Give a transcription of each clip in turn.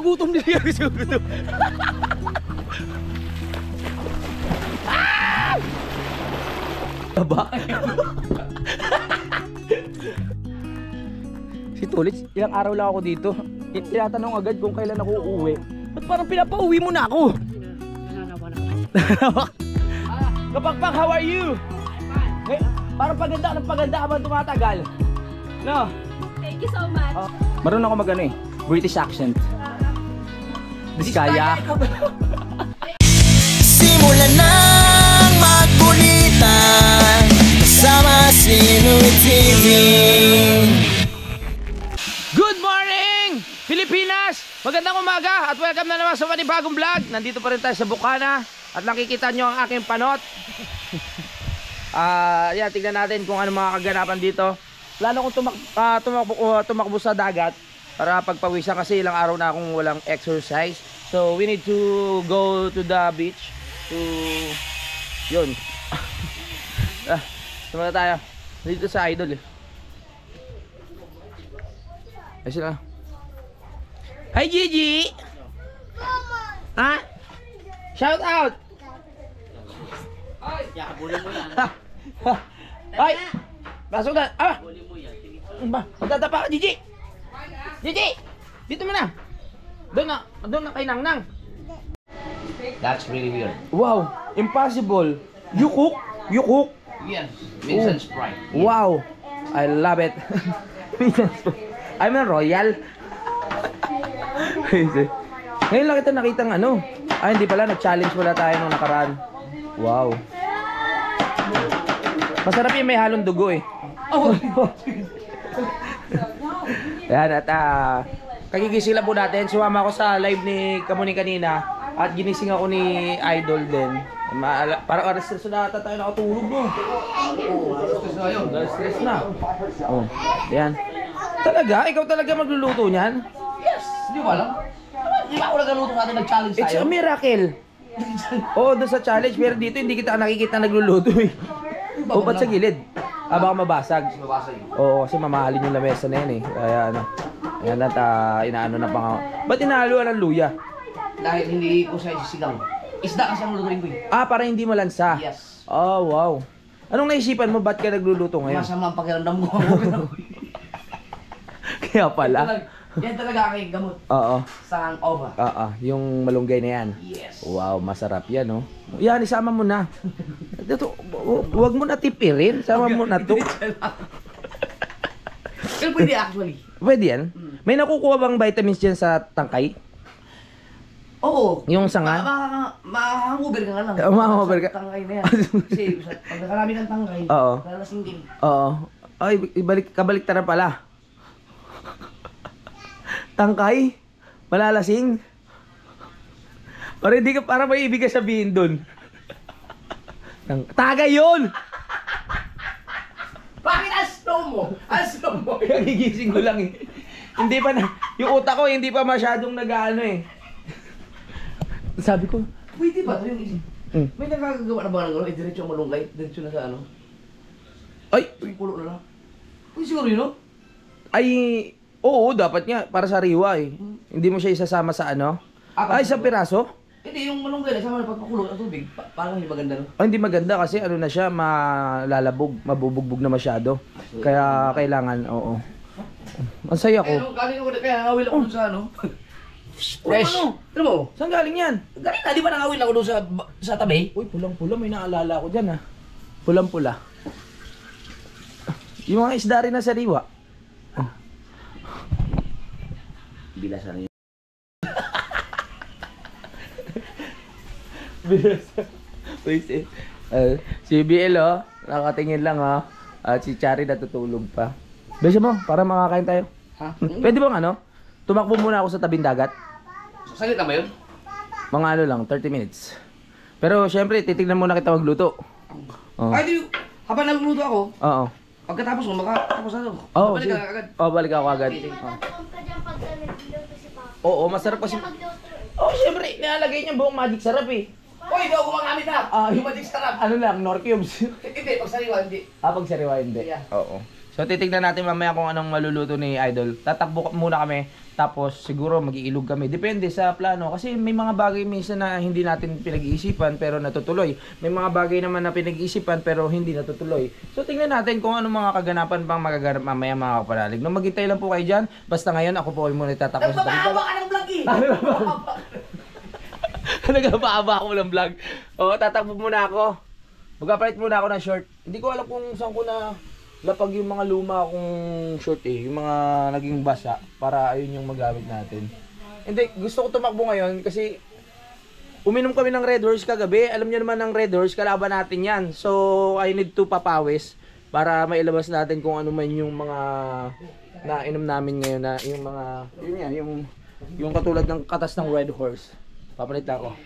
nagutom din yan. Aba? Si Tulits, ilang araw lang ako dito. Tinatanong agad kung kailan ako uuwi. Ba't parang pinapauwi mo na ako? Kapagpag, how are you? Hey, parang paganda ng paganda habang tumatagal. No? Thank you so much. Marunong ako mag-ano eh, British accent. Biskaya. Simulan ng magkulitan kasama si Louie TV. Good morning, Pilipinas! Magandang umaga at welcome na naman sa panibagong vlog. Nandito pa rin tayo sa Bukana at nakikita nyo ang aking panot. Yan, tignan natin kung ano mga kaganapan dito. Lalo kung tumakbo sa dagat para pagpawisan kasi ilang araw na akong walang exercise. So we need to go to the beach to yun. Tumata tayo dito sa Idol eh. Ay sila. Hi Gigi! Ha? Shout out! Ay! Yakabulin mo yan. Ay! Pasok na! Ah! Ba? Magtatapa ka Gigi! Gigi! Dito mo na! Doon na kay Nangnang. That's really weird. Wow! Impossible! You cook? You cook? Yes, Vincent Sprite. Wow! I love it! I'm a royal! Ngayon lang kita nakita ng ano. Ay hindi pala, nag-challenge wala tayo nung nakaraan. Wow! Masarap yung may halong dugo eh. Oh. Yan at kagigising lang po natin. Sumama ako sa live ni Kamuni kanina at ginising ako ni Idol din. Parang alas-stress na ata tayo nakatulog no. Alas-stress na yun. Alas-stress na. Oh, yan. Talaga? Ikaw talaga magluluto niyan? Yes! Hindi ko alam. Di ba ako nagluto natin nag-challenge tayo? It's a miracle. Oo, doon sa challenge. Pero dito hindi kita nakikita nagluluto eh. O ba't sa gilid? Baka mabasag. Mabasag. Oo, kasi mamahalin yung lamesa na yan eh. Kaya ano. Ayan at inaano na pang... Ba't inahaluan ng luya? Dahil hindi ko siya sisigaw. Isda kasi ang lulutuin ko eh. Para hindi malansa? Yes. Oh, wow. Anong naisipan mo? Ba't ka nagluluto ngayon? Masama ang pakiramdam ko. Kaya pala. Yan talaga aking gamot. Oo. Sa ova. Oo, yung malunggay na yan. Yes. Wow, masarap yan, oh. Yan, isama mo na. Dito, huwag mo na tipirin. Sama mo na to. Pero pwede actually. Pwede yan? May nakukuha bang vitamins dyan sa tangkay? Oo. Yung sanga? Ma-hangover ka nga lang. Ma-hangover ka? Tangkay na yan. Kasi pag nakarami kang tangkay, Oo. lalasing din. Oo. Ay, kabaliktaran pala. Tangkay? Malalasing? Para may ibig ka sabihin dun. Tagay yun! Bakit aslo mo? Aslo mo? Gigising ko lang eh. Hindi pa na, yung utak ko hindi pa masyadong nag-ano eh. Sabi ko, Pwede ba ito yung isip? Mm. May nagkakagawa na ba ng gano'n? Diretso ang malunggay? Diretso na sa ano? ay, Yung pulo na lang? Uy, siguro yun, no? ay, oo, dapat nga, para sa riwa eh. Hindi mo siya isasama sa ano? Ay, isang piraso? Hindi, yung malunggay na sama na pagpakulo ng tubig. Parang hindi maganda, no? Ay, hindi maganda kasi ano na siya, malalabog, mabubugbog na masyado. Kaya kailangan, oo. Ang saya ko. Pero galing ako, kaya nangawil ako dun sa ano? Fresh. Ano mo? Saan galing yan? Galing na, di ba nangawil ako dun sa tabi? Uy, pulang-pula, may naalala ko dyan ha. Pulang-pula. Yung mga isda rin na sa riwa. Bilasan yun. Bilasan. Si BL oh, nakatingin lang ha. At si Chari natutulog pa. Besa mo, para makakain tayo. Ha? Pwede bang ano? Tumakbo muna ako sa tabing dagat. Saglit na ba yun? Mga ano lang, 30 minutes. Pero syempre, titignan muna kita magluto. Oh. Ay, di, habang nagluluto ako, Oo. pagkatapos mo, makatapos na ito. Oo, Balik sige. ka agad. Oo, balik ako agad. Oo, masarap kasi. Oo, syempre, nilalagay niya buong magic sarap eh. Uy, hindi ako gumagamit ha! Yung magic sarap! Ano lang, Nor Cubes. Hindi, pag sariwa, hindi. Pag sariwa hindi. Yeah. Oo. So titignan natin mamaya kung anong maluluto ni Idol. Tatakbo muna kami, tapos siguro mag-iilog kami. Depende sa plano kasi may mga bagay minsan na hindi natin pinag-iisipan pero natutuloy. May mga bagay naman na pinag-iisipan pero hindi natutuloy. So tingnan natin kung anong mga kaganapan pang magaganap mamaya mga kapanalig. Nung maghintay lang po kayo dyan, basta ngayon ako po ay muna tatakbo sa tabi. Nagpapahaba ka ng vlog eh! Nagpapahaba ako ng vlog. Oo, tatakbo muna ako. Magpapalit muna ako ng short. Hindi ko alam kung saan ko na lapag yung mga luma kong short eh, yung mga naging basa para ayun yung magamit natin. Hindi, gusto ko tumakbo ngayon kasi uminom kami ng Red Horse kagabi. Alam niyo naman ng Red Horse, kalaban natin yan. So, I need to papawis para mailabas natin kung ano man yung mga nainom namin ngayon na yung mga, yun yan, yung katulad ng katas ng Red Horse. Papalit na ako.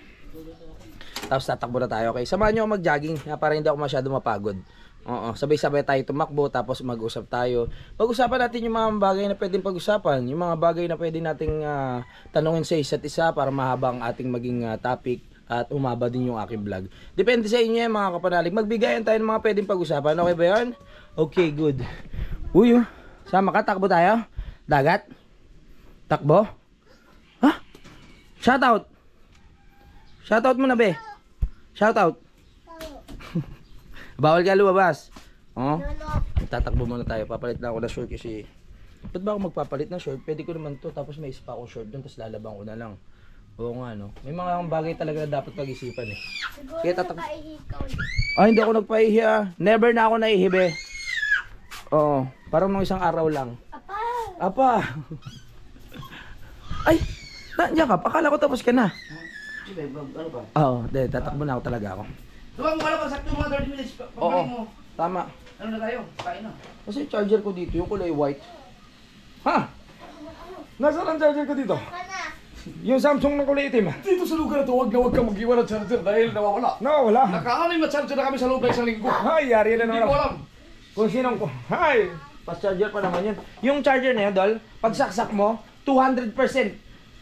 Tapos tatakbo na tayo, okay? Samahan niyo ako mag-jogging para hindi ako masyado mapagod. Oo, sabay-sabay tayo tumakbo tapos mag-usap tayo. Pag-usapan natin yung mga bagay na pwedeng pag-usapan, yung mga bagay na pwede nating tanungin sa isa't isa para mahaba ang ating maging topic at umaba din yung aking vlog. Depende sa inyo mga kapanalig. Magbigayan tayo ng mga pwedeng pag-usapan. Okay ba yun? Okay, good. Uy, sama ka? Takbo tayo? Dagat? Takbo? Ha? Shoutout! Shoutout muna, be. Shoutout. Bawal ka lumabas. Oh. Tatakbo muna tayo. Papalit na ako ng short kasi ba't ba ako magpapalit ng short? Pwede ko naman to. Tapos may spa akong short doon. Tapos lalabang ko na lang. Oo nga no. May mga bagay talaga na dapat pag-isipan eh. Kaya tatakbo. Ay, hindi ako nagpaihi ah. Never na ako naihibe. Oo. Parang nung isang araw lang. Apa. Ay. Nandiyan ka. Akala ko tapos ka na. Ano ba? Oo. Tatakbo na ako talaga ako. Duwag mo ka lang pag sakto mga 30 minutes. Oo. Pagbalik mo. Tama. Ano na tayo? Kain na. Kasi charger ko dito, yung kulay white. Ha? Nasaan ang charger ko dito? Yung Samsung na kulay itim. Dito sa lugar na to, huwag kang mag-iwan ng charger dahil nawawala. Wala. Naka-anim na charger na kami sa loob ng isang linggo. Hay, yari na Hindi ko naman. alam. Kung sinong ko. Hay! Pas charger pa naman yun. Yung charger na yun, Dol, pag saksak mo, 200%.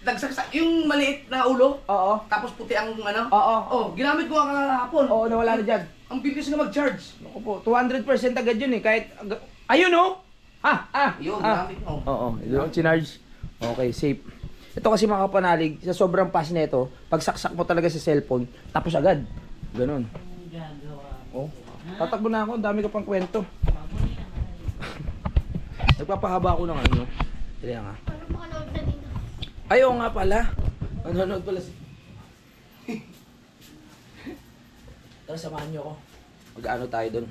Nagsaksak yung maliit na ulo. Oo. Tapos puti ang ano. Oo. Oh, ginamit ko ang kahapon. Oo, nawala na dyan. Ang bilis na mag-charge. Ako po, 200% agad yun eh. Kahit, ayun oh! Yun, ginamit mo. Oo, yung chinarge. Okay, safe. Ito kasi mga kapanalig, sa sobrang fast nito, pag saksak mo talaga sa cellphone, tapos agad. Ganun. Oh, tatakbo na ako, ang dami ka pang kwento. Nagpapahaba ako ng ano. Dali nga. Ayaw nga pala. Nanonood pala si... Tara, samahan niyo ako. Mag-ano tayo dun.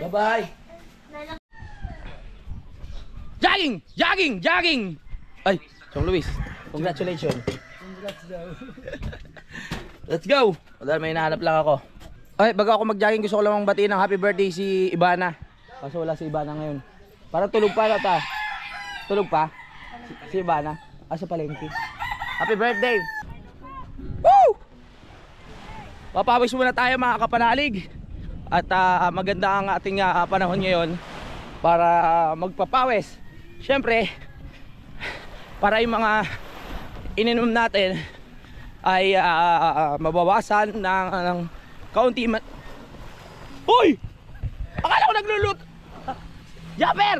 Bye-bye! Jogging! Jogging! Jogging! Ay, Song Luis. Congratulations. Let's go! Dahil may hinahanap lang ako. Ay, bago ako mag-jogging, gusto ko lang batiin ng happy birthday si Ibana. Kaso wala si Ibana ngayon. Parang tulog pa na ta. Tulog pa? Si Ibana. Sa palengke. Happy birthday! Woo! Papawis muna tayo mga kapanalig. At maganda ang ating panahon ngayon para magpapawis. Siyempre, para yung mga ininom natin ay mabawasan ng kaunti man. Uy! Akala ko nagluluto. Japper!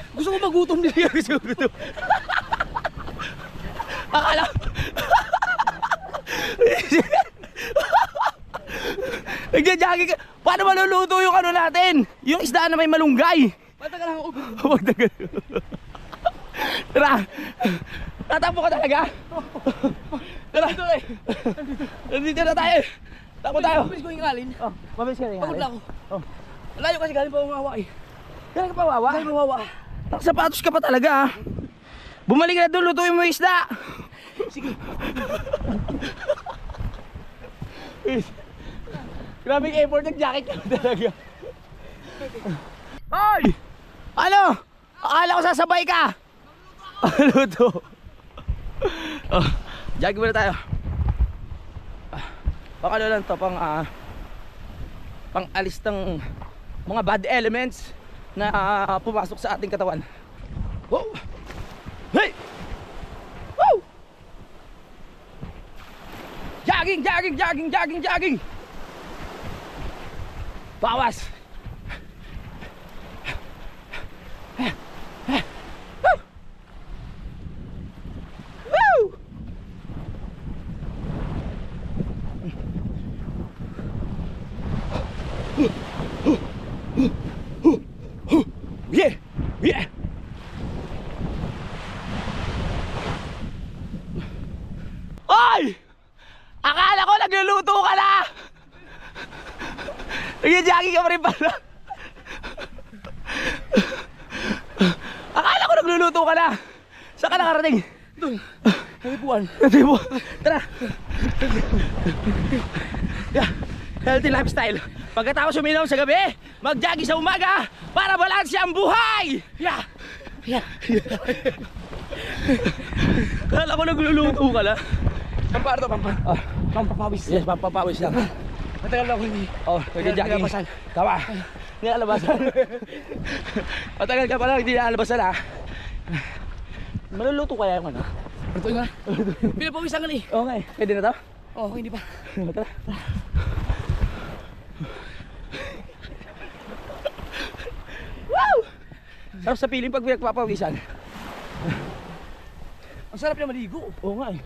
Gusto ko magutom din yan. Akala ko. Nagja-jogging ka. Paano maluluto yung ano natin? Yung isda na may malunggay. Matagal ako. Magdagal. Tara. Tatakbo ka talaga. Tara. Nandito na tayo. Takbo tayo. Mabilis ko yung alin. Oh, mabilis ka rin. Pagod na ako. Oh. Layo kasi galing pa umawa eh. Galing ka pa wawa? Galing umawa. Nakasapatos ka pa talaga. Bumalik ka na doon, lutuin mo yung isda. Sige. Grabing effort, nag-jacket ka talaga. Hoy! Ano? Akala ko sasabay ka. Luto. Oh, jogging muna tayo. Pang ano lang to, pang alis ng mga bad elements na pumasok sa ating katawan. Wow! Hey! Woo! Jogging, jogging, jogging, jogging, jogging. Bawas. Akala ko nagluluto ka na! Nag-jogging ka pa rin pala. Akala ko nagluluto ka na. Saan ka nakarating? Doon. Nalipuan. Tara. Yeah. Healthy lifestyle. Pagkatapos uminom sa gabi, mag-jogging sa umaga para balanse ang buhay. Yeah. Yeah. Akala ko nagluluto ka na. Pampar to, pampar. Pampapawis. Yes, pampapawis lang. Matagal na ako hindi. Oh, nag-jogging. Nilalabasan. Tama. Nilalabasan. Matagal ka pala, hindi nilalabasan ha. Maluluto kaya yung ano? Ito nga. Pinapawisan ka na eh. Okay, pwede na to? Oo, hindi pa. Tara. Wow! Sarap sa piling pag pinagpapawisan. Ang sarap na maligo. Oo nga eh.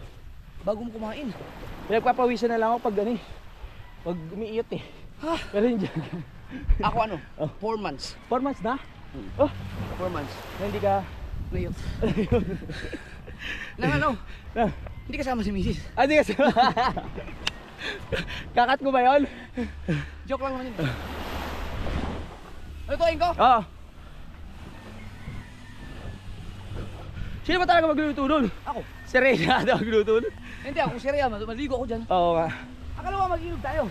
Bago mo kumain. Pinagpapawisan na lang ako pag gani. Pag umiiyot eh. Ha? Pero hindi. Ako ano? Oh. 4 months. 4 months na? Oh, 4 months. na hindi ka... Layot. Nang ano? Na. Hindi kasama si Mrs. Ah, di kasi. Kakat ko ba yun? Joke lang naman yun. Lutuin ko? Oo. Sino ba talaga magluluto nun? Ako. Si Reyna na magluluto nun? Hindi ako, seriya. Maligo ako dyan. Oo nga. Akala mo mag-inog tayo.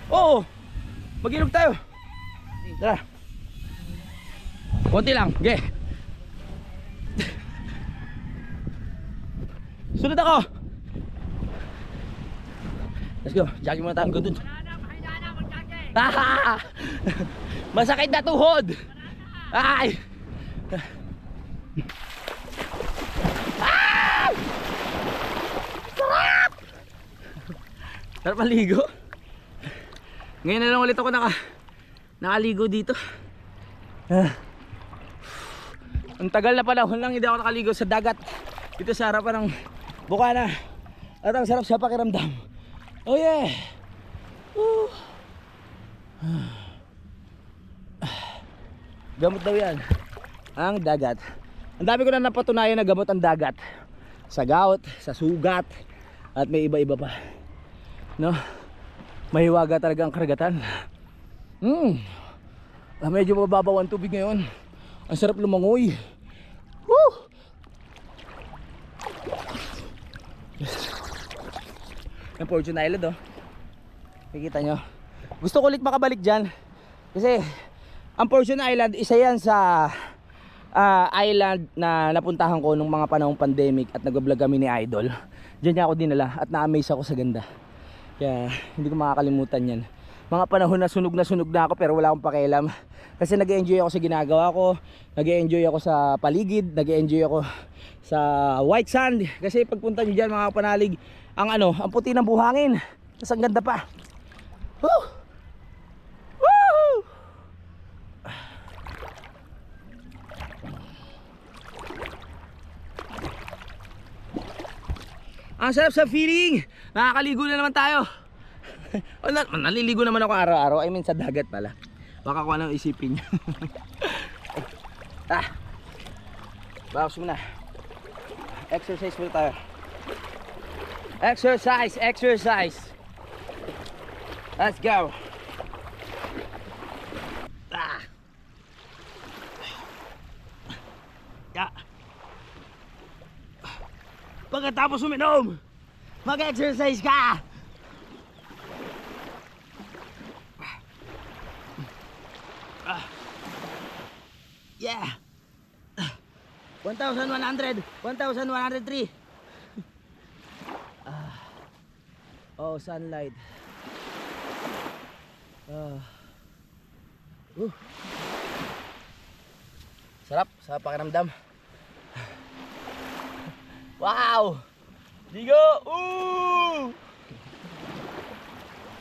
Oo. Mag-inog tayo. Tara. Konti lang. Ge. Sunod ako. Let's go. Jogging muna tayo hanggang dun. Ah! Masakit na tuhod. Ay! Ah! Sarap! Sarap maligo. Ngayon na lang ulit ako nakaligo dito. Ang tagal na panahon lang hindi ako nakaligo sa dagat dito sa harapan ng Bukana. At ang sarap sa pakiramdam. Oh yeah. Gamot daw yan ang dagat. Ang dami ko na napatunayan na gamot ang dagat. Sa gout, sa sugat, at may iba-iba pa. No? Mahiwaga talaga ang karagatan. Medyo mababaw ang tubig ngayon. Ang sarap lumangoy. Woo! Ang Fortune Island oh. Nakikita nyo. Gusto ko ulit makabalik dyan. Kasi ang Fortune Island, isa yan sa island na napuntahan ko nung mga panahong pandemic at nag-vlog kami ni Idol. Diyan niya ako dinala at na-amaze ako sa ganda. Kaya hindi ko makakalimutan yan. Mga panahon na sunog na ako pero wala akong pakialam. Kasi nag-enjoy ako sa ginagawa ko. Nag-enjoy ako sa paligid. Nag-enjoy ako sa white sand. Kasi pagpunta nyo dyan mga panalig, ang puti ng buhangin. Tapos ang ganda pa. Woo! Woo! Ang sarap sa feeling. Nakakaligo na naman tayo. Naliligo naman ako araw-araw. I mean sa dagat pala. Baka kung anong isipin nyo. Bawas muna. Exercise muna tayo. Exercise. Let's go. Pagkatapos uminom, mag-exercise ka. Yeah. 1,100, 1,103. Oh, sunlight. Sarap sa pakiramdam. Wow! Ligo!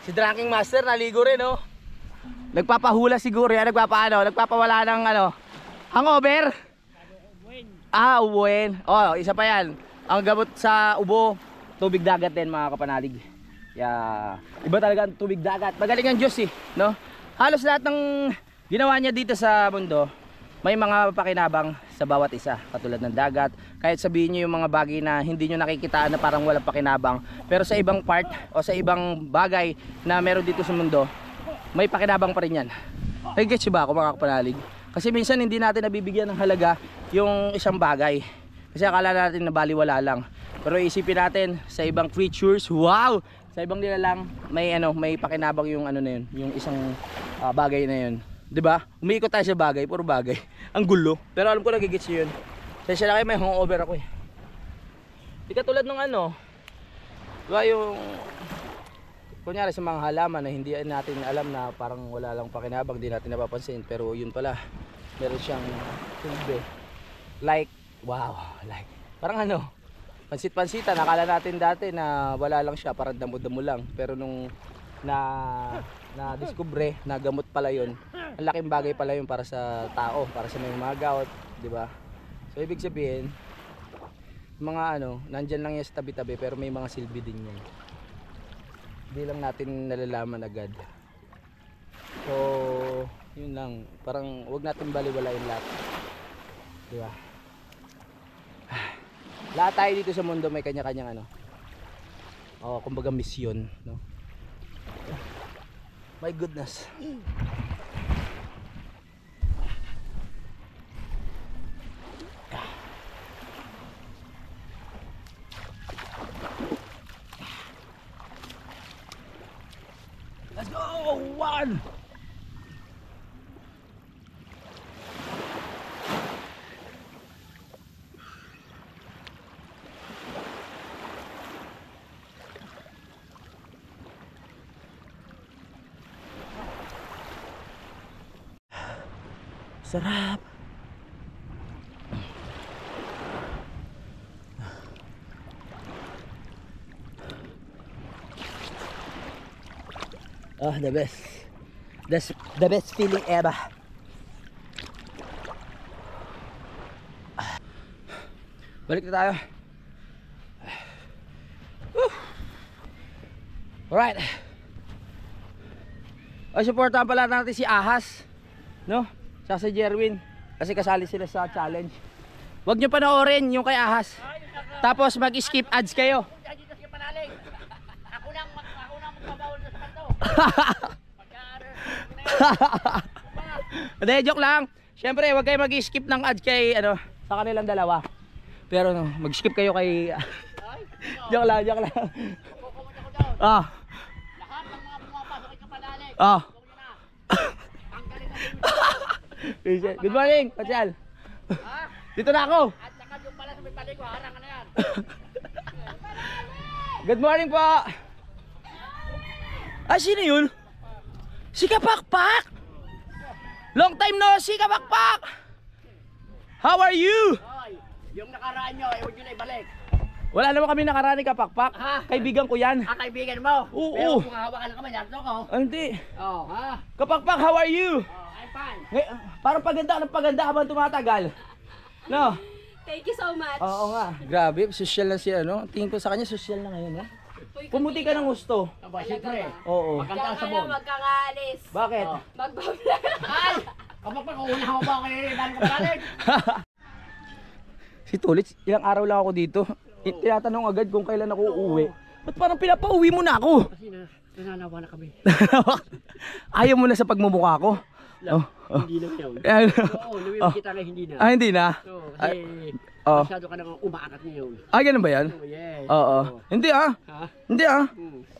Si Drinking Master naligo rin, oh. Nagpapahula siguro yan, nagpapawala ng hangover. Ubuin. Oh, isa pa yan. Ang gamot sa ubo, tubig dagat din mga kapanalig. Iba talaga ang tubig dagat. Magaling ang Diyos no? Halos lahat ng ginawa niya dito sa mundo, may mga pakinabang sa bawat isa, katulad ng dagat. Kahit sabihin nyo yung mga bagay na hindi nyo nakikitaan na parang walang pakinabang, pero sa ibang part o sa ibang bagay na meron dito sa mundo, may pakinabang pa rin yan. Ay, gets ba ako mga kapanalig? Kasi minsan hindi natin nabibigyan ng halaga yung isang bagay. Kasi akala natin na baliwala lang. Pero isipin natin sa ibang creatures, wow! Sa ibang nilalang may may pakinabang yung na yun, yung isang bagay na yun. 'Di ba? Umiikot tayo sa bagay, puro bagay. Ang gulo. Pero alam ko nagigets yun. Kasi na kayo may hangover ako eh. Di katulad ng diba yung kunyari sa mga halaman na hindi natin alam na parang wala lang pakinabang, di natin napapansin, pero yun pala meron siyang silbi. Like, wow, like parang pansit-pansitan, nakala natin dati na wala lang siya, parang damo-damo lang, pero nung na discover na gamot pala yun, ang laking bagay pala yun para sa tao, para sa mga gout, di ba? So ibig sabihin mga nandyan lang yan sa tabi-tabi, pero may mga silbi din yan. Hindi lang natin nalalaman agad. So yun lang, parang wag natin baliwalain lahat, di ba? Lahat tayo dito sa mundo may kanya-kanyang kumbaga misyon, no? My goodness. Let's go! One! Sarap. Oh, the best. That's the best feeling ever. Balik na tayo. Alright. Supportahan pala natin si Ahas, no? Sa Jerwin, kasi kasali sila sa challenge. Huwag nyo panoorin yung kay Ahas, tapos mag-skip ads kayo. Ako nang magpabawal na sa kanto. Hindi, joke lang. Siyempre, huwag kayo mag-skip ng ads kay sa kanilang dalawa. Pero mag-skip kayo kay joke lang. Lahat ng mga pumapasok ay kapanalig. Good morning, Pasyal. Dito na ako. At saka yung pala sa may balik ko, harang na yan. Good morning po. Sino yun? Si Kapakpak. Long time no see, Kapakpak. How are you? Hoy, yung nakaraan nyo, huwag nyo na ibalik. Wala naman kami nakaraan ni Kapakpak. Kaibigan ko yan. Kaibigan mo? Oo. Pero kung hawakan na kamay, yarto ko. Hindi. Oh, ha? Kapakpak, how are you? I'm fine. Parang paganda habang tumatagal. No? Thank you so much. Oo nga. Grabe, social na siya, no? Tingin ko sa kanya, social na ngayon, ha? Pumuti ka ng gusto. Aba, siyempre. Oo. Maganda Kaya sa sabon. wag kang aalis. Bakit? Magbablog. Ay! Kapag pag-uuna mo ba ako kay Dan Kapanalig? Si Tulits, ilang araw lang ako dito. Tinatanong agad kung kailan ako uuwi. Ba't parang pinapauwi mo na ako? Kasi nananawa na kami. Ayaw mo na sa pagmumukha ko? Hindi na yun. Oo, lumiwag kita nga hindi na. Hindi na? Oo, kasi masyado ka naman umaakat ngayon. Ganun ba yan? Oh, yes. Oo. Hindi Ha? Hindi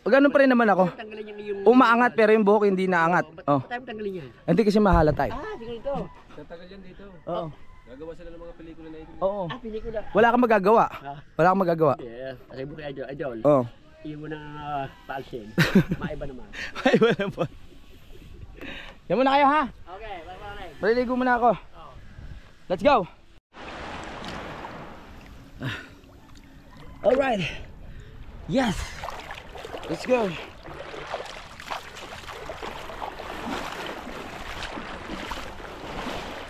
Ganun pa rin naman ako. Tanggalin yung Umaangat pero yung buhok hindi naangat. Ba't tayo tanggalin yan? Hindi kasi mahala tayo. Sige ito. Tatagal yan dito. Oo. Gagawa sila ng mga pelikula na ito. Oo. Pelikula. Wala kang magagawa. Wala kang magagawa. Yeah, kasi buki idol. Oo. Iyon mo ng palsin. Maiba naman. Ay, wala po. Yan muna kayo ha. Okay, bye-bye. Maliligo muna ako. Let's go. Alright. Yes. Let's go.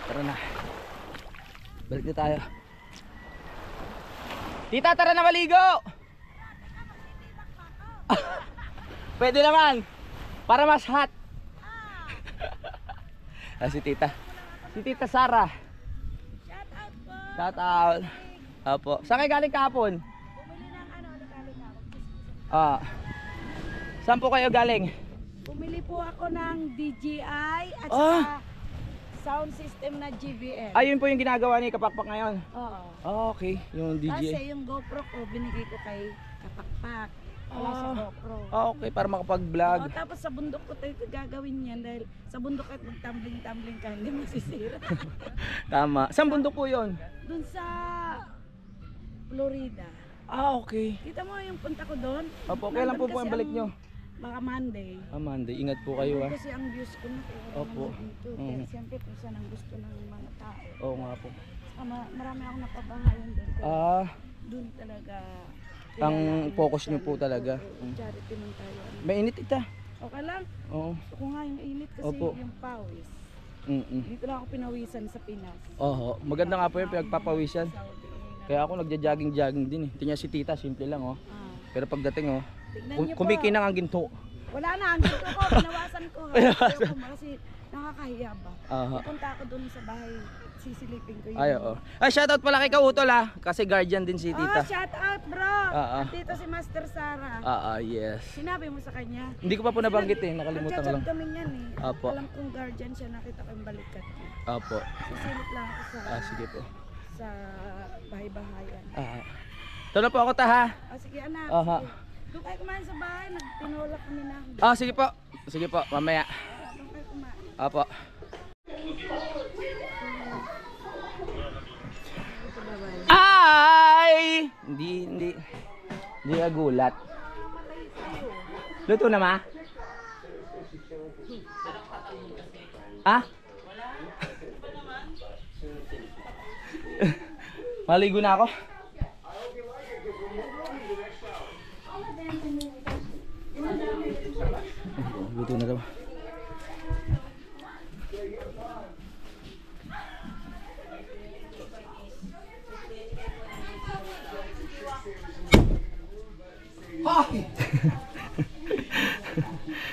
Tara na. Balik na tayo. Tita, tara na maligo. Pwede naman. Para mas hot. Si tita. Si Tita Sara. Shout out. Opo. Saan kayo galing kahapon? Ah. Saan po kayo galing? Bumili po ako ng DJI at Ah. saka sound system na JBL. Ayun po yung ginagawa ni Kapakpak ngayon. Oo. Oh, okay. Yung DJ. Kasi yung GoPro ko binigay ko kay Kapakpak. Wala sa GoPro. Okay, para makapag-vlog. Oo, tapos sa bundok ko tayo gagawin yan dahil sa bundok at magtumbling-tumbling ka hindi masisira. Tama. Saan bundok po yun? Doon sa Florida. Ah, okay. Kita mo yung punta ko doon? Opo, kailan po Nandun po ang kasi balik nyo? Baka Monday. Ah, Monday. Ingat po kayo ah. Kasi ang views ko na kaya Opo. dito. Mm. Kaya siyempre kung saan ang gusto ng mga tao. Oo nga po. Saka marami akong napabahayan doon. Kaya Ah, doon talaga ang kilala focus ko nyo po charity. talaga. Oo, charity man tayo. mainit ita. Okay lang. Oo. Gusto ko nga yung init kasi Opo. yung pawis. Mm-mm. Dito lang ako pinawisan sa Pinas. Oo. Maganda nga po yung pinagpapawisan. Saudi. Kaya ako nagja-jogging-jogging din eh. Tingnan si Tita, simple lang oh. Ah. Pero pagdating oh, Tignan niyo po. kumikinang ang ginto. Wala na, ang gusto ko, pinawasan ko. Ayaw ko kasi nakakahiya ba. Aha. Pupunta ako doon sa bahay, sisilipin ko yun. Ay, oo. Ay, shoutout pala kay Kautol ah. Kasi guardian din si Oh, Tita. shout out bro! Ah, ah. Dito si Master Sara. Yes. Sinabi mo sa kanya. Hindi ko pa po nabanggit eh. Nakalimutan ko lang. Nagchat kami niyan eh. Apo. Alam kong guardian siya, nakita ko yung balikat niya. Opo. Sisilip lang ako sa, Sige po. sa bahay-bahayan. Ito na po ako ta ha. Sige anak, Aha. sige. Doon kayo kumain sa bahay, nagtinola kami na. Sige po. Sige po, mamaya. Doon kayo kumain. Opo. Ay! Hindi nagulat. Luto na ma? Ah? Maligo na ako. Luto na daw.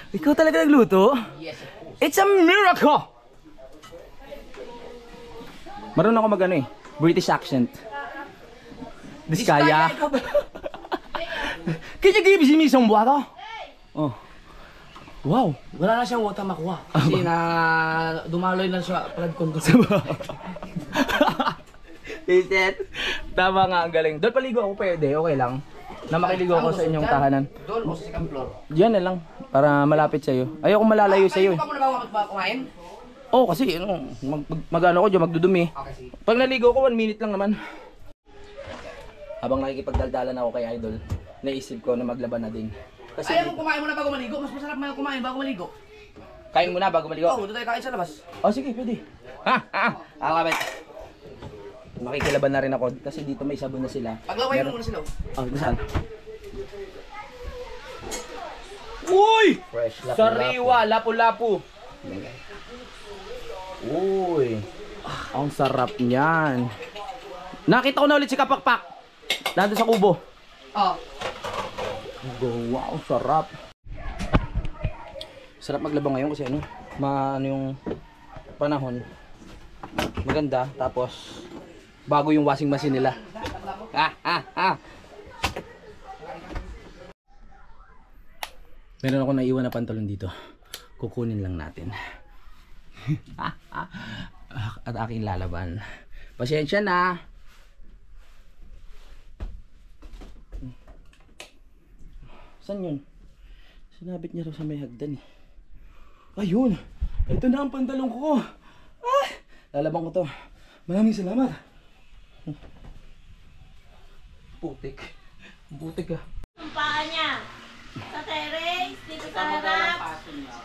Ikaw talaga nagluto? Yes, of course. It's a miracle! Marunong ako mag-ano eh, British accent. Diskaya. Can you give me some water? Oh. Wow. Wala na siyang water makuha. Kasi na dumaloy lang siya blood control. Is it? Tama nga, ang galing. Doon paligo ako pwede, okay lang. Na makiligo ako sa inyong tahanan. Doon mo sa second floor. Diyan na lang, para malapit sa'yo. Ayoko malalayo sa'yo eh. Ay, mo na ba kumain? Oo, kasi ano, mag-ano ko dyan, magdudumi. Okay, sige. Pag naligo ko, 1 minute lang naman. Habang nakikipagdaldalan ako kay Idol, naisip ko na maglaban na din. Kasi Ayaw mo kumain muna bago maligo. Mas masarap may kumain bago maligo. kain muna bago maligo. Oo, doon tayo kain sa labas. Oh, sige, pwede. Ako kapit. Makikilaban na rin ako kasi dito may sabon na sila. Paglaway mo muna sila. Oh, saan? Uy! Fresh Sariwa, lapu-lapu. Uy. Ang sarap niyan. Nakita ko na ulit si Kapakpak. Nandun sa kubo. Oh. Wow, sarap. Sarap maglabang ngayon kasi ano, ano yung panahon. Maganda, tapos bago yung washing machine nila. Meron ako naiwan na pantalon dito. Kukunin lang natin. At aking lalaban. Pasensya na. Saan yun? Sinabit niya raw sa may hagdan eh. Ayun! Ito na ang pantalon ko! Ah! Lalabang ko to. Maraming salamat! Putik. Putik ah. Ang paa niya. Sa terrace, dito sa harap.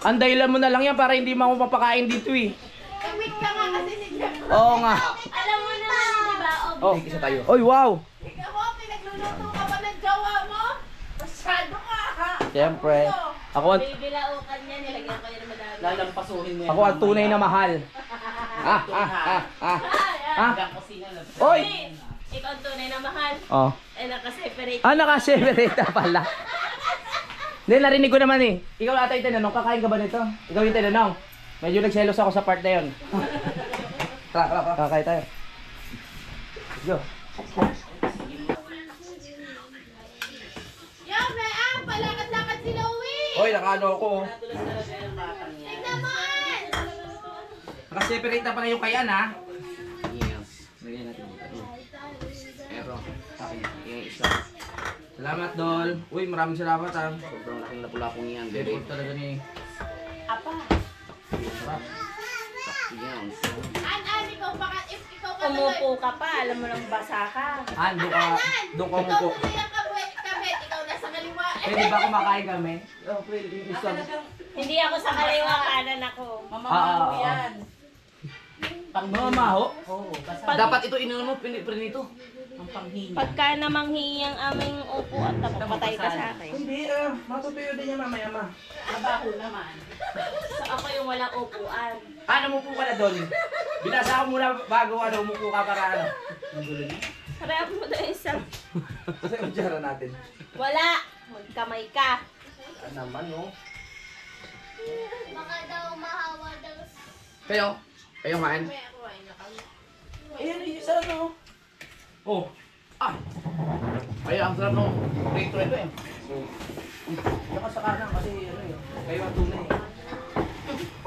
Ang dahilan mo na lang yan para hindi mo ako mapakain dito eh. Kawit ka nga kasi si Jeff. Oo nga. Alam mo na, di ba? Oh. Isa tayo. Oy, wow! Ikaw mo, pinagluluto ka pa ng jowa mo? Masyado ka ha? Siyempre. Ako ang, Bibilaukan niya, nilagyan ko yun ng madami. Lalampasuhin mo yan. ako ang tunay na mahal. Oy! Ikaw ang tunay na mahal. Oh. Eh, nakaseparate. Naka-separate na pala. Hindi, narinig ko naman eh. Ikaw ata yung tinanong, kakain ka ba nito? Ikaw yung tinanong. Medyo nagselos ako sa part na yun. Tara, kakain tayo. Let's go. Yo, Mea! Palakad-lakad si Louie! Hoy, nakaano ako. Tignan mo, An! Nakaseparate na pala yung kayan, ha? Yes. Lagyan natin dito. Pero, akin, yung isa. Salamat, Dol. Uy, maraming salamat, ha? Sobrang laking napula kong yan. Very good talaga ni... Apa? Sarap. Yan. An, ikaw ka Umupo ka pa, alam mo lang basa ka. Doon ka Ikaw umupo. tuloy ang kabit, ikaw nasa kaliwa. Pwede ba kumakain kami? Oh, pwede. Gusto. Hindi ako sa kaliwa, kanan ako. Mamamaho yan. Pang mamamaho? Oo. Dapat ito inuno mo, pinito. Ang panghinga. Pagka namanghi ang aming upo at napapatay ka sa akin. Hindi, matutuyo din yan mamaya, ma. Mabaho naman. So ako yung walang upuan. Umupo ka na doon. Binasa ko muna bago umupo ka para ano. Harap mo na isa. Kasi kutsara natin. Wala! Magkamay ka. Naman, no? Baka daw mahawa daw. Kayo? Kayo man? Ayan, sarap no? Oh. Ay, ang sarap no? Rito ito eh. Saka sa kanan kasi ano eh. Kayo ang tunay eh.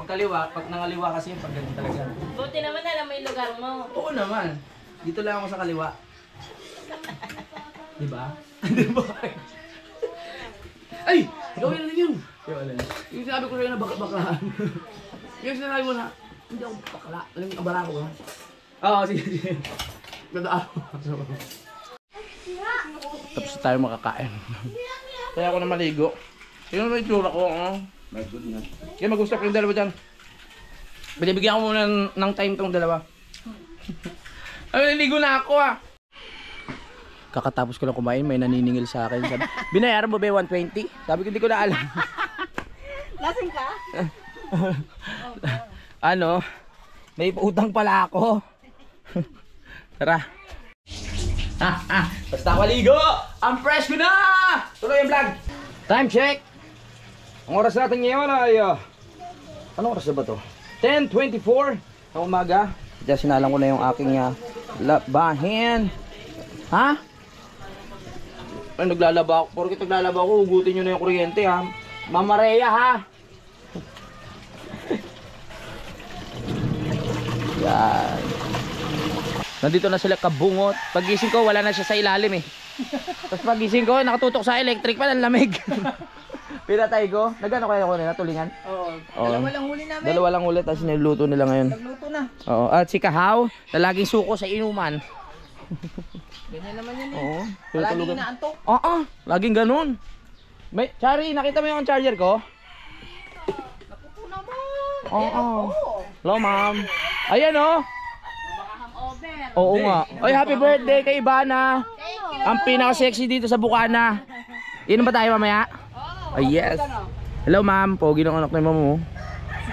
Pag nangaliwa kasi yung pag ganun talaga. Buti naman alam mo yung lugar mo. Oo naman. Dito lang ako sa kaliwa. Diba? Diba? Ay! Ikaw yun yun! Yung sinabi ko sa'yo na baka-bakahan. Yung sinabi mo na, hindi ako bakla. Alam mo, abala ko ba? Oo, sige. Ganda ako. Tapos tayo makakain. Kaya ako na maligo. Tingnan mo yung itsura ko, oh. My goodness. Kaya mag-usap yung dalawa dyan. Binibigyan ko muna ng time tong dalawa. Ay, naligo na ako ah. Kakatapos ko lang kumain, may naniningil sa akin. Sabi, binayaran mo ba yung 120? Sabi ko, hindi ko na alam. Lasing ka? Ano? May utang pala ako. Tara. Basta maligo! Ang fresh ko na! Tuloy yung vlog! Time check! Ang oras natin ngayon ay... anong oras na ba to? 10:24 ng umaga. Diyan sinalang ko na yung aking labahin. Ha? Ay, naglalaba ako. Porkit naglalaba ako, hugutin nyo na yung kuryente ha. Mamareya ha! Yan. Nandito na sila kabungot. Pagising ko, wala na siya sa ilalim eh. Tapos pagising ko, nakatutok sa electric pa, ang lamig. Pinatay ko. Nagano kaya ko nila, tulingan? Oo. Oo. Dalawa lang huli namin. Dalawa lang ulit, tapos niluluto nila ngayon. Nagluto na. Oo. At si Kahaw, na laging suko sa inuman. Ganyan naman yan eh. Oo. Lagi Tutulugan. inaantok. Oo, laging ganun. May, Chari, nakita mo yung charger ko? Nakupo naman. Oo. Hello, ma'am. Ayan oh. Oo nga. Oy, happy birthday kay Ivana. Ang pinaka-sexy dito sa Bukana. Inom ba tayo mamaya? Oh, yes. Hello, ma'am. Pogi ng anak ni mama mo.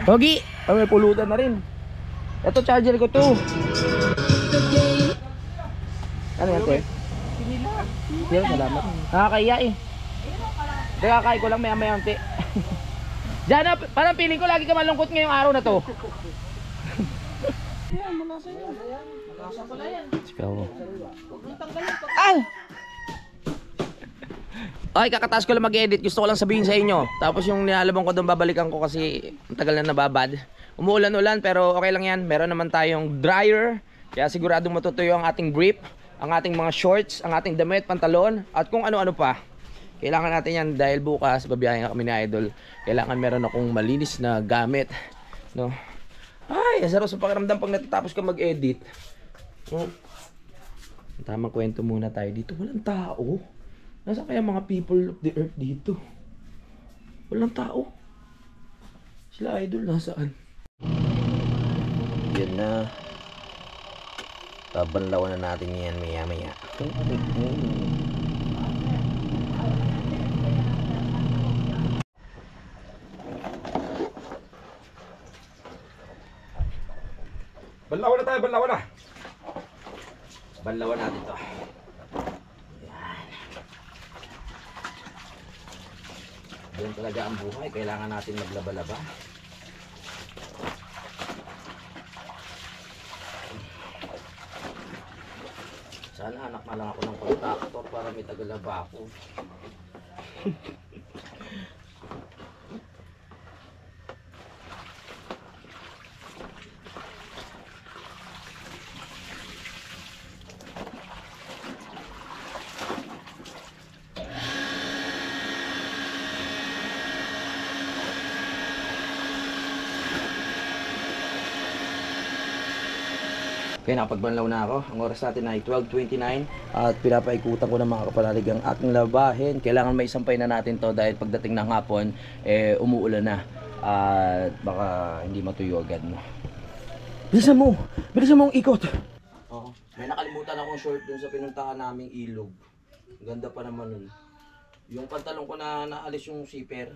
Pogi! Ay, may pulutan na rin. Ito, charger ko to. Ano yan, te? Yan, salamat. Nakakaya eh. Nakakain ko lang maya-maya, te. Diyan, parang feeling ko lagi ka malungkot ngayong araw na to. Ay! Ay, kakataas ko lang mag-edit. Gusto ko lang sabihin sa inyo. Tapos yung nilalabang ko doon, babalikan ko kasi ang tagal na nababad. Umuulan-ulan pero okay lang yan. Meron naman tayong dryer. Kaya siguradong matutuyo ang ating brief, ang ating mga shorts, ang ating damit, pantalon, at kung ano-ano pa. Kailangan natin yan dahil bukas babiyahin kami ni Idol. Kailangan meron akong malinis na gamit, no? Ay, sarap sa pakiramdam pag natatapos ka mag-edit. Oh. Tamang kwento muna tayo dito. Walang tao. Nasaan kaya mga people of the earth dito? Walang tao. Sila Idol nasaan? Yan na. Babanlawan na natin yan maya-maya. Banlawan na tayo, banlawan na. Banlawan natin to. Yan talaga ang buhay. Kailangan natin maglaba-laba. Maghahanap na lang ako ng contactor para may tagalaba ako. Kaya nakapagbanlaw na ako. Ang oras natin ay 12:29 at pinapaikutan ko ng mga kapalalig ang aking labahin. Kailangan may isampay na natin to dahil pagdating ng hapon, umuulan na at baka hindi matuyo agad. No? Bilisan mo! Bilisan mo ang ikot! Oo. May nakalimutan akong short dun sa pinuntahan naming ilog. Ganda pa naman nun. Yung pantalon ko na naalis yung zipper,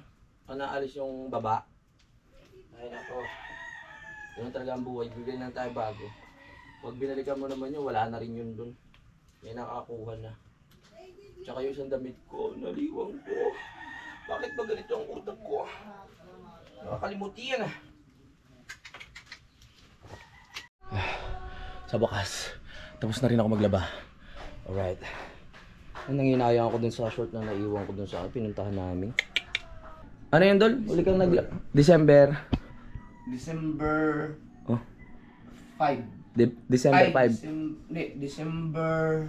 naalis yung baba. Ay nako. Yun talaga ang buhay. Bigyan lang tayo bago. Pag binalikan mo naman yun, wala na rin yun dun. May nakakuha na. Tsaka yung isang damit ko, naliwang ko. Bakit ba ganito ang utak ko? Nakakalimuti yan ah. Sa wakas, tapos na rin ako maglaba. Alright. Nanginayang ako dun sa short na naiwan ko dun sa pinuntahan namin. Ano yun, Dol? Uli kang December. Oh. 5. December 5. December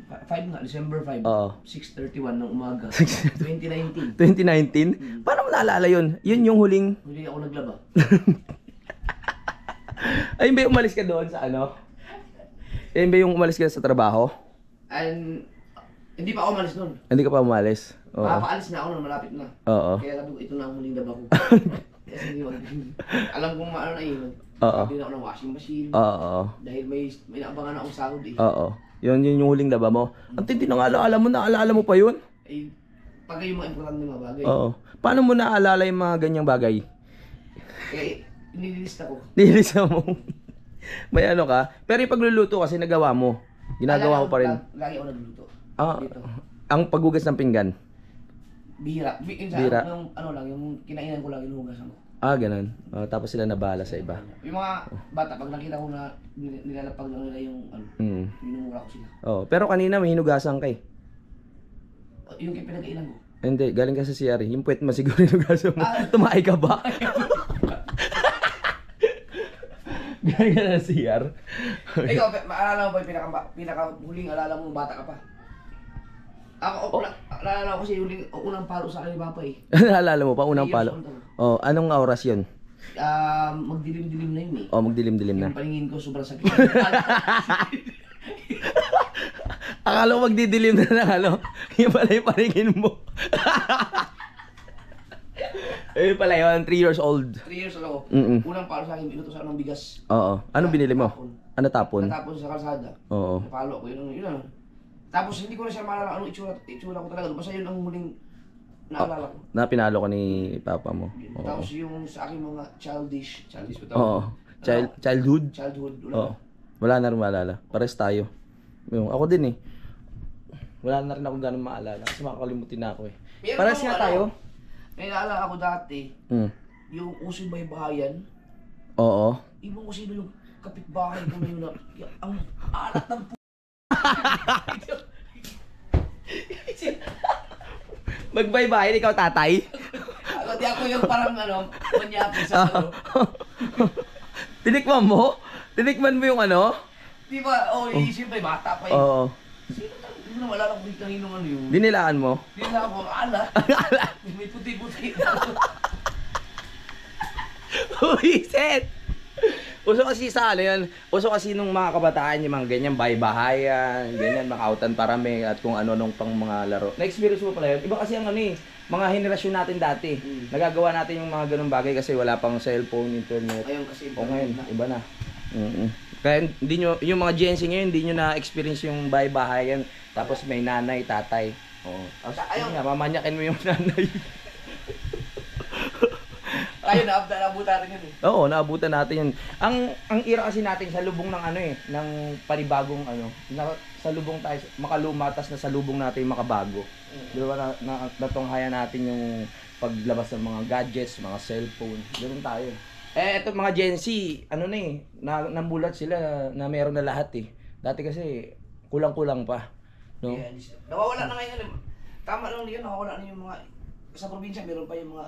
5 nga, December 5. Oo. 6:31 ng umaga. 2019. 2019? Paano mo naalala yun? Yun yung huling... Hindi ako naglaba. Ayun ba yung umalis ka doon sa ano? Ayun ba yung umalis ka sa trabaho? And hindi pa ako umalis nun. Hindi ka pa umalis? Oo. Papaalis na ako nun, malapit na. Oo. Kaya sabi ko, ito na ang huling laba ko. Kasi hindi ko alam kong maano na yun. Oo. Sabi na ako ng washing machine. Oo. Dahil may naabangan akong sahod eh. Oo. Yun yung huling laba mo. Ang tindi ng alaala mo, naalala mo pa yun? Eh, pag yung mga importante mga bagay. Oo. Paano mo naalala yung mga ganyang bagay? Eh, nililista ko. Nilisa mo. May ano ka? Pero yung pagluluto kasi nagawa mo. Ginagawa mo pa rin. Lagi ako nagluto. Ah, Dito. ang paghugas ng pinggan. Bihira. Bihira. Yung ano lang, yung kinainan ko lang, inuhugasan ko. Ah, ganun. Tapos sila nabahala sa iba. Yung mga bata, pag nakita ko na nilalapag lang nila yung ano, minumura ko sila. Oh, pero kanina may hinugasan ka eh. Yung pinagkainan ko. Hindi, galing ka sa CR. Yung puwet mo siguro hinugasan mo. Tumaay ka ba? Galing ka sa CR. Ikaw, maalala mo ba yung pinaka-huling alala mo bata ka pa? Ako, naalala ko kasi yung unang palo sa akin ni Papa eh. Naalala mo pa, unang 3 years palo. old ako. Oh, anong oras yun? Magdilim-dilim na yun eh. Oh, magdilim-dilim na. Yung paningin ko sobrang sakit. Akala ko magdidilim na ng ano. Yung pala yung paningin mo. Ayun pala yun, 3 years old. 3 years old ako. Mm-mm. Unang palo sa akin, inutos ako ng bigas. Oo. Ano binili mo? Ano tapon? Natapon sa kalsada. Oo. Napalo ko, yun ano. Tapos hindi ko na siya maalala anong itsura ko talaga. Basta yun ang huling naalala ko. Na pinalo ko ni papa mo. Oo. Tapos yung sa aking mga childish ba tawag? Oo. Childhood? Childhood. Oo. Wala na rin maalala. Pares tayo. Yung, ako din eh. Wala na rin ako ganun maalala. Kasi makakalimutin na ako eh. Pero Pares nga tayo. May naalala ako dati, Mm. yung usoy baybayan. Oo. Ibang ko sino yung kapitbahay ko na yun na, ang alat ng Magbaybayin, ikaw tatay? Di ako yung parang ano, manyapi sa ano. Tinikman mo? Tinikman mo yung ano? Di ba, siyempre bata pa yun. Oo. Sino talaga? Hindi mo na wala kung kaninong ano yun. Dinilaan mo? Hindi na ako, may puti-puti. Uwiset! Uso kasi sa ano yan, uso kasi nung mga kabataan yung mga ganyan, baybahayan, ganyan, makautan parami at kung ano-anong pang mga laro. Na-experience mo pala yun? Iba kasi ang ano eh, mga henerasyon natin dati. Nagagawa natin yung mga ganung bagay kasi wala pang cellphone, internet. Ayun kasi O ngayon, iba na. Kaya hindi nyo, yung mga Gen Z ngayon, hindi nyo na-experience yung baybahayan. Tapos may nanay, tatay. Oo. Ayun nga, mamanyakin mo yung nanay. Ayun, naabutan natin yun eh. Oo, naabutan natin yun. Ang ira kasi natin sa lubong ng ano eh, ng panibagong ano, sa lubong tayo, makalumatas na sa lubong natin makabago. Di ba natunghayan natin yung paglabas ng mga gadgets, mga cellphone, ganoon tayo. Eh, eto mga Gen Z, ano na eh, namulat sila na meron na lahat eh. Dati kasi kulang-kulang pa, no? Yeah, nawawala na ngayon. Tama lang yun, nawawala na yung mga sa probinsya meron pa yung mga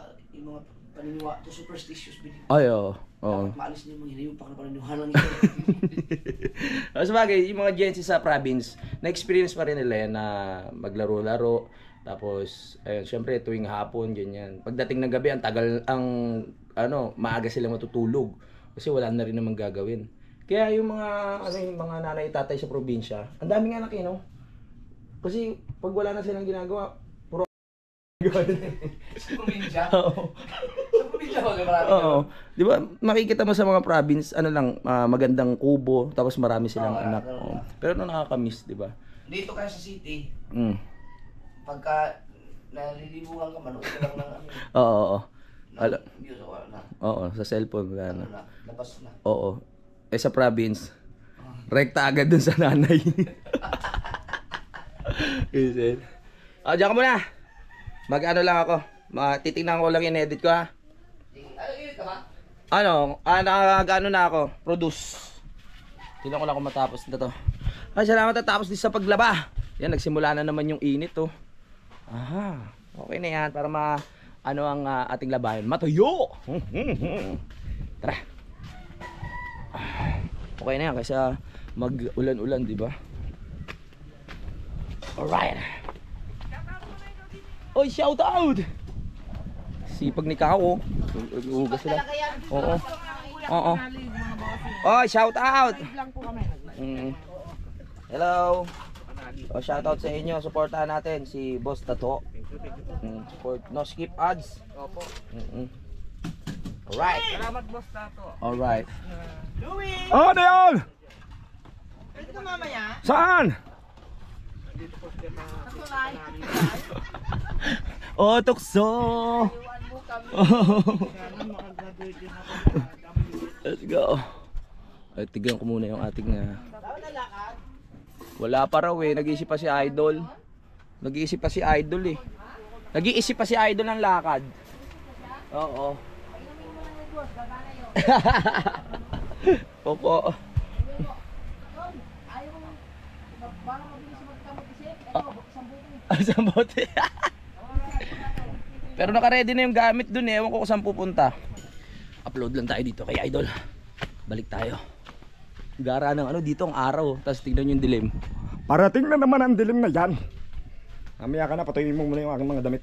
paniniwa to superstitious belief. Ay, oo. Dapat maalis niyo yung mga hinayupak na paniniwanan nito. Sa bagay, yung mga Gen Z sa province, na-experience pa rin nila yan na maglaro-laro. Tapos, ayun, syempre, tuwing hapon, ganyan. Pagdating ng gabi, maaga sila matutulog. Kasi wala na rin namang gagawin. Kaya yung yung mga nanay tatay sa probinsya, ang daming anak no? Kasi pag wala na silang ginagawa, puro Sa probinsya? Oo. Sa probinsya ba? Marami. Oo. Di ba, makikita mo sa mga province, magandang kubo, tapos marami silang anak. Oo. Pero nakakamiss, di ba? Dito kaya sa city, Mm. pagka nalilibugan ka, manood ka lang ng Oo. views o na. Oo, sa cellphone wala na. Labas na. Oo. Sa province, rekta agad dun sa nanay. Kasi, diyan ka muna. Mag-ano lang ako. Titingnan ko lang yung edit ko ha. Ano yun ka ba? Nag-ano na ako. Produce. Tingnan ko lang kung matapos na to. Ay, salamat natapos din sa paglaba. Yan, nagsimula na naman yung init oh. Aha. Okay na yan para ang ating labahin. Matuyo! Tara. Okay na yan kasi mag-ulan-ulan, di ba? Alright. Oy, shout out! Sipag ni Kao. Ugas sila. Oo. Oo. Oy, shout out! Hello. Oh, shout out sa inyo. Suportahan natin si Boss Tato. Support. No skip ads. Opo. Alright. Salamat, Boss Tato. Alright. Louie! Oh, ano yun? Pwede ka mamaya? Saan? Katulay. Oh, tukso. Iwan mo kami. Let's go. Ay, tignan ko muna yung ating wala pa raw eh. Nag-iisip pa si Idol. Nag-iisip pa si Idol eh. Nag-iisip pa si Idol ng lakad. Oo. Opo. Isang bote. Pero naka-ready na yung gamit dun eh. Ewan ko kung saan pupunta. Upload lang tayo dito kay Idol. Balik tayo. Gara ng dito ang araw. Tapos tignan yung dilim. Parating na naman ang dilim na yan. Mamaya ka na, patuloy mo muna yung aking mga damit.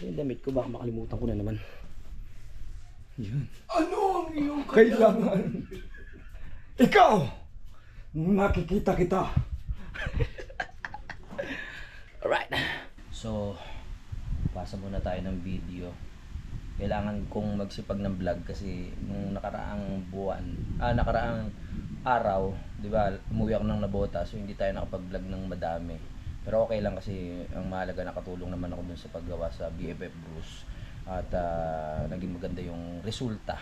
Yung damit ko, baka makalimutan ko na naman. Yun. Ano ang iyong kailangan? Ikaw! Nakikita kita. Alright. So, pasa muna tayo ng video. Kailangan kong magsipag ng vlog kasi nung nakaraang araw, 'di ba? Umuwi ako ng Nabota, so hindi tayo nakapag-vlog ng madami. Pero okay lang kasi ang mahalaga nakatulong naman ako dun sa paggawa sa BFF Bruce at naging maganda yung resulta,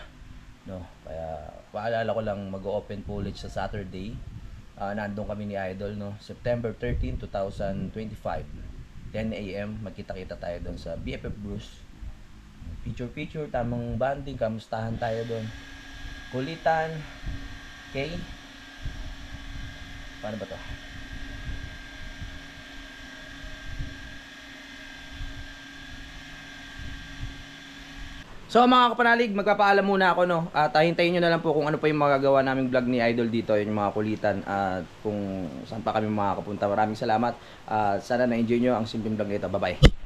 no? Kaya paalala ko lang mag-open foliage sa Saturday. Nandun kami ni Idol, no? September 13, 2025. 10 AM, magkita-kita tayo doon sa BFF Bruce. Picture, tamang banding, kamustahan tayo doon. Kulitan. Okay? Paano ba to? So mga kapanalig, magpapaalam muna ako, no? At hintayin nyo na lang po kung ano pa yung magagawa naming vlog ni Idol dito, yung mga kulitan at kung saan pa kami makakapunta. Maraming salamat. Sana na-enjoy nyo ang simpleng vlog nito. Bye-bye.